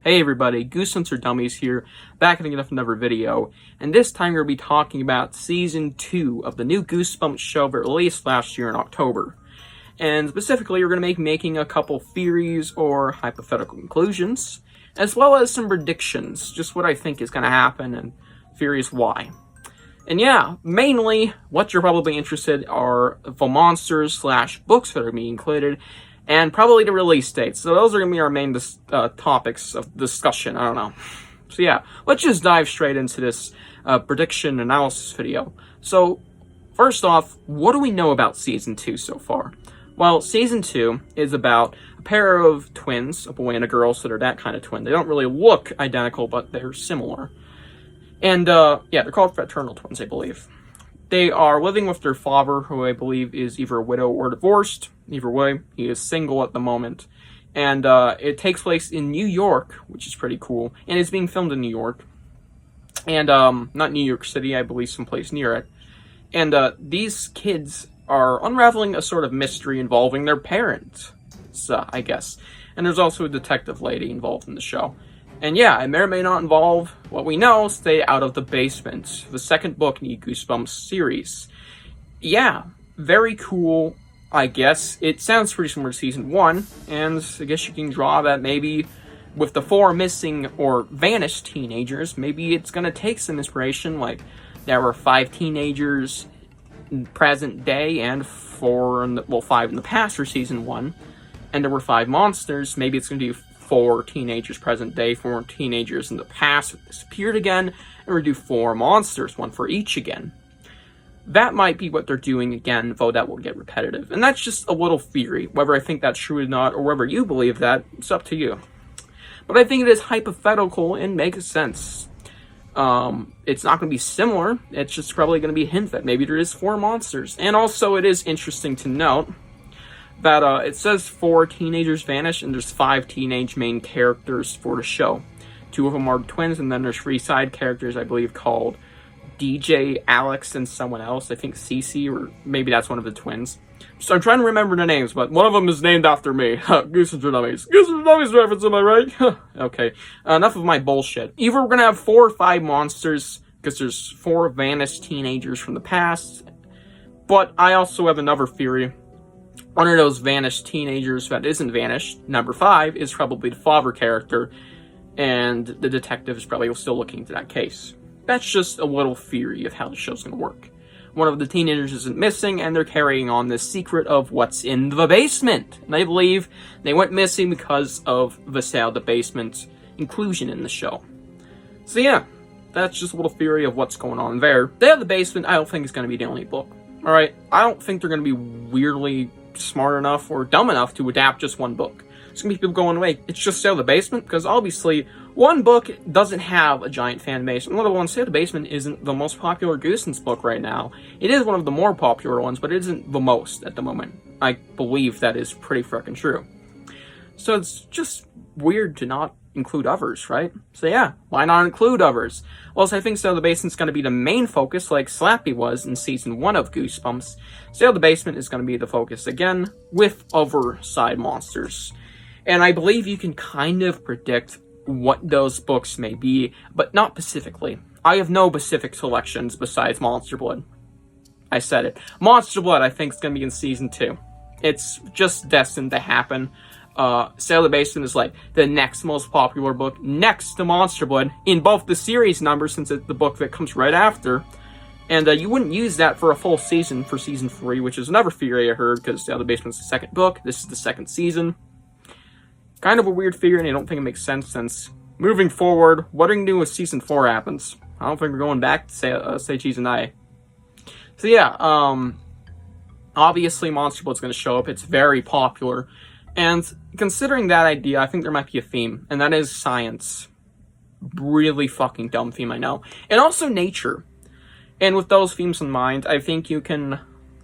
Hey everybody, Goosebumps or Dummies here, back again with another video, and this time we're going to be talking about Season 2 of the new Goosebumps show that released last year in October. And specifically, we're going to be making a couple theories or hypothetical conclusions, as well as some predictions, just what I think is going to happen and theories why. And yeah, mainly, what you're probably interested are the monsters / books that are being included, and probably the release dates. So those are going to be our main topics of discussion, I don't know. So yeah, let's just dive straight into this prediction analysis video. So, first off, what do we know about Season 2 so far? Well, Season 2 is about a pair of twins, a boy and a girl, so they're that kind of twin. They don't really look identical, but they're similar. And, yeah, they're called fraternal twins, I believe. They are living with their father, who I believe is either a widow or divorced. Either way, he is single at the moment. And it takes place in New York, which is pretty cool. And it's being filmed in New York. And, not New York City, I believe someplace near it. And these kids are unraveling a sort of mystery involving their parents, I guess. And there's also a detective lady involved in the show. And yeah, it may or may not involve what we know, Stay Out of the Basement, the second book in the Goosebumps series. Yeah, very cool, I guess. It sounds pretty similar to Season 1, and I guess you can draw that maybe with the 4 missing or vanished teenagers, maybe it's going to take some inspiration, like there were 5 teenagers in present day and 5 in the past for Season 1, and there were 5 monsters. Maybe it's going to be 4 teenagers present day, 4 teenagers in the past who disappeared again, and we do 4 monsters, 1 for each again. That might be what they're doing again, though that will get repetitive. And that's just a little theory. Whether I think that's true or not, or whether you believe that, it's up to you. But I think it is hypothetical and makes sense. It's not going to be similar, it's just probably going to be a hint that maybe there is 4 monsters. And also it is interesting to note that it says 4 teenagers vanish, and there's 5 teenage main characters for the show. 2 of them are twins, and then there's 3 side characters, I believe, called DJ, Alex, and someone else. I think Cece, or maybe that's one of the twins. So I'm trying to remember the names, but one of them is named after me. Goosebumps or Dummies. Goosebumps or Dummies reference, am I right? Okay, enough of my bullshit. Either we're gonna have 4 or 5 monsters, because there's 4 vanished teenagers from the past, but I also have another theory. One of those vanished teenagers that isn't vanished, number 5, is probably the father character, and the detective is probably still looking into that case. That's just a little theory of how the show's going to work. One of the teenagers isn't missing, and they're carrying on this secret of what's in the basement. And I believe they went missing because of the Stay Out of the Basement inclusion in the show. So yeah, that's just a little theory of what's going on there. Stay Out of the Basement, I don't think is going to be the only book. Alright, I don't think they're going to be weirdly smart enough or dumb enough to adapt just one book. There's gonna be people going, wait, it's just Stay Out of the Basement? Because obviously, one book doesn't have a giant fan base. And one of the ones, Stay Out of the Basement isn't the most popular Goosebumps book right now. It is one of the more popular ones, but it isn't the most at the moment. I believe that is pretty frickin' true. So it's just weird to not include others, right? So yeah, why not include others? Well, so I think Stay Out of the Basement's going to be the main focus, like Slappy was in Season 1 of Goosebumps. Stay Out of the Basement is going to be the focus again, with other side monsters. And I believe you can kind of predict what those books may be, but not specifically. I have no specific selections besides Monster Blood. I said it. Monster Blood, I think, is going to be in Season 2. It's just destined to happen. Stay Out of the Basement is like the next most popular book next to Monster Blood in both the series numbers, since it's the book that comes right after. And you wouldn't use that for a full season for Season 3, which is another theory I heard, because Stay Out of the Basement's the second book. This is the second season. Kind of a weird theory, and I don't think it makes sense, since moving forward, what are you going to do when Season 4 happens? I don't think we're going back to Say Cheese and I. So yeah, obviously Monster Blood's going to show up. It's very popular. And considering that idea, I think there might be a theme, and that is science. Really fucking dumb theme, I know. And also nature. And with those themes in mind, I think you can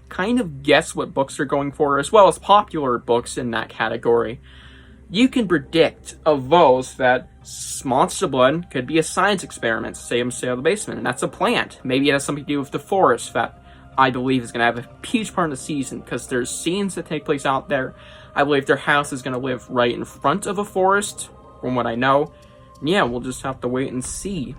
kind of guess what books they're going for, as well as popular books in that category. You can predict of those that Monster Blood could be a science experiment, say in Stay Out of the Basement, and that's a plant. Maybe it has something to do with the forest that I believe is going to have a huge part of the season, because there's scenes that take place out there. I believe their house is going to live right in front of a forest, from what I know. Yeah, we'll just have to wait and see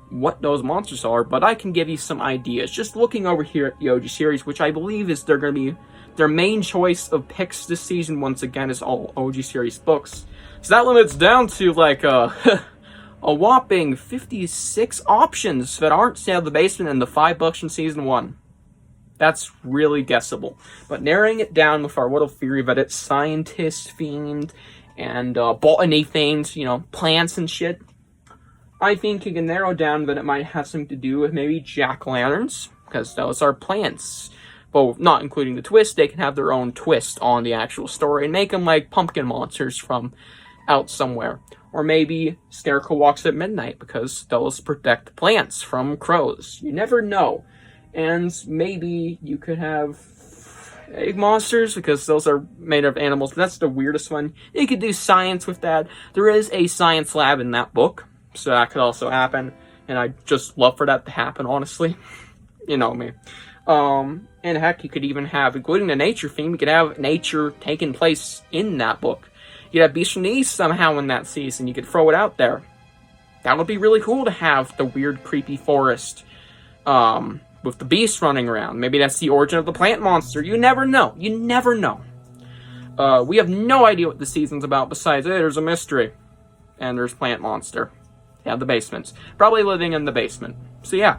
what those monsters are, but I can give you some ideas. Just looking over here at the OG series, which I believe is they're going to be their main choice of picks this season, once again, is all OG series books. So that limits down to like a whopping 56 options that aren't Stay Out of the Basement and the 5 books from season 1. That's really guessable. But narrowing it down with our little theory that it's scientist-themed and botany-themed, plants and shit, I think you can narrow down that it might have something to do with maybe jack-o'-lanterns, because those are plants. Well, not including the twist, they can have their own twist on the actual story and make them like pumpkin monsters from out somewhere. Or maybe Scarecrow walks at midnight, because those protect plants from crows. You never know. And maybe you could have egg monsters, because those are made of animals. But that's the weirdest one. You could do science with that. There is a science lab in that book, so that could also happen. And I'd just love for that to happen, honestly. You know me. And heck, you could even have, including the nature theme, you could have nature taking place in that book. You could have Beast from the East somehow in that season. You could throw it out there. That would be really cool to have the weird, creepy forest, with the beast running around. Maybe that's the origin of the plant monster. You never know. You never know. We have no idea what the season's about besides, hey, there's a mystery. And there's plant monster. Yeah, the basements. Probably living in the basement. So yeah,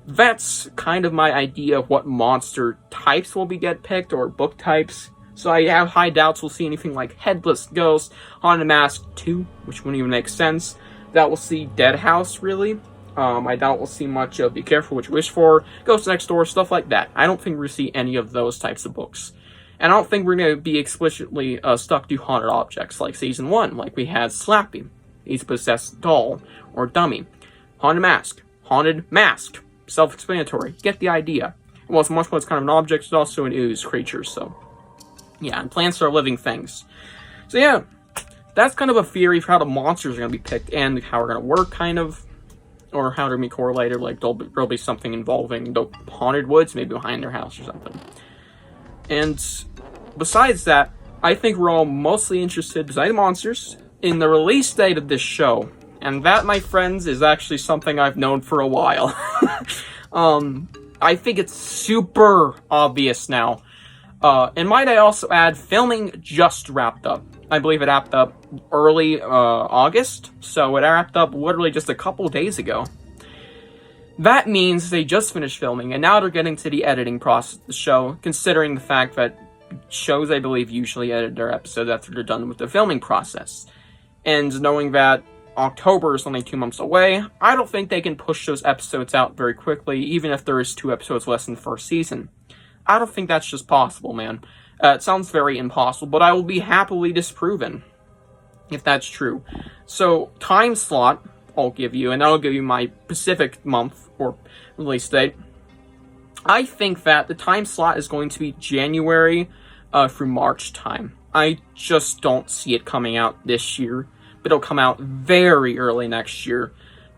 that's kind of my idea of what monster types will get picked, or book types. So I have high doubts we'll see anything like Headless Ghost, Haunted Mask 2, which wouldn't even make sense. That we'll see Dead House, really. I doubt we'll see much of Be Careful What You Wish For, Ghost Next Door, stuff like that. I don't think we're going to see any of those types of books. And I don't think we're going to be explicitly stuck to haunted objects like Season 1, like we had Slappy. He's a possessed doll, or dummy. Haunted Mask. Self-explanatory. Get the idea. Well, it's much more kind of an object, it's also an ooze creature, so. Yeah, and plants are living things. So yeah, that's kind of a theory for how the monsters are going to be picked, and how we're going to work, kind of. Or how they're going to be correlated, like there'll be something involving the haunted woods, maybe behind their house or something. And besides that, I think we're all mostly interested, besides the monsters, in the release date of this show. And that, my friends, is actually something I've known for a while. I think it's super obvious now. And might I also add, filming just wrapped up. I believe it wrapped up early August, so it wrapped up literally just a couple days ago. That means they just finished filming, and now they're getting to the editing process of the show, considering the fact that shows, I believe, usually edit their episodes after they're done with the filming process. And knowing that October is only 2 months away, I don't think they can push those episodes out very quickly, even if there is 2 episodes less in the first season. I don't think that's just possible, man. It sounds very impossible, but I will be happily disproven if that's true. So, time slot, I'll give you, and I'll give you my Pacific month, or release date. I think that the time slot is going to be January through March time. I just don't see it coming out this year, but it'll come out very early next year.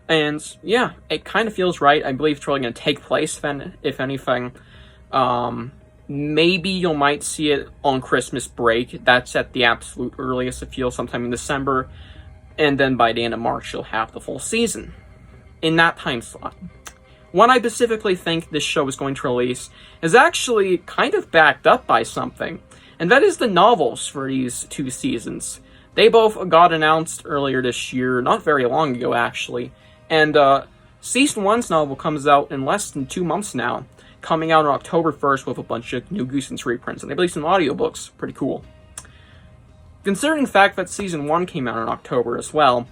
And, yeah, it kind of feels right. I believe it's really going to take place, then, if anything. Maybe you might see it on Christmas break. That's at the absolute earliest, it feels, sometime in December. And then by the end of March, you'll have the full season in that time slot. When I specifically think this show is going to release is actually kind of backed up by something. And that is the novels for these 2 seasons. They both got announced earlier this year, not very long ago, actually. And Season 1's novel comes out in less than 2 months now, coming out on October 1st with a bunch of new Goosebumps reprints, and I believe some audiobooks. Pretty cool. Considering the fact that Season 1 came out in October as well,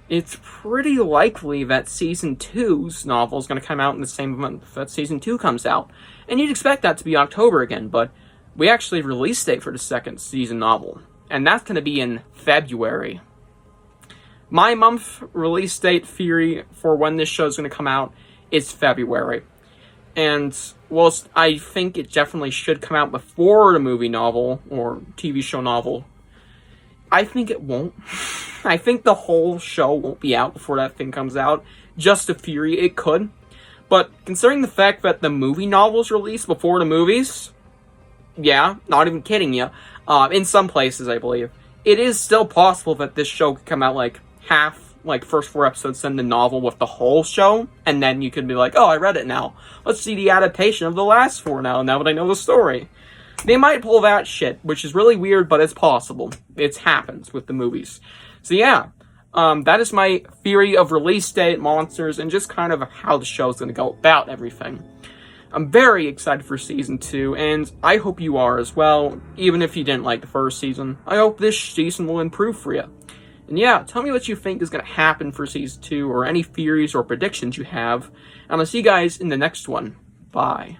it's pretty likely that Season 2's novel is going to come out in the same month that Season 2 comes out. And you'd expect that to be October again, but we actually have a release date for the second season novel, and that's going to be in February. My month release date theory for when this show is going to come out is February. And whilst I think it definitely should come out before the movie novel, or TV show novel, I think it won't. I think the whole show won't be out before that thing comes out. Just a theory, it could. But considering the fact that the movie novel's released before the movies, yeah, not even kidding you, in some places, I believe, it is still possible that this show could come out like half like, first 4 episodes send the novel with the whole show, and then you could be like, oh, I read it now. Let's see the adaptation of the last 4 now that I know the story. They might pull that shit, which is really weird, but it's possible. It happens with the movies. So yeah, that is my theory of release date, monsters, and just kind of how the show's going to go about everything. I'm very excited for Season 2, and I hope you are as well, even if you didn't like the first season. I hope this season will improve for you. And yeah, tell me what you think is going to happen for Season 2, or any theories or predictions you have, and I'll see you guys in the next one. Bye.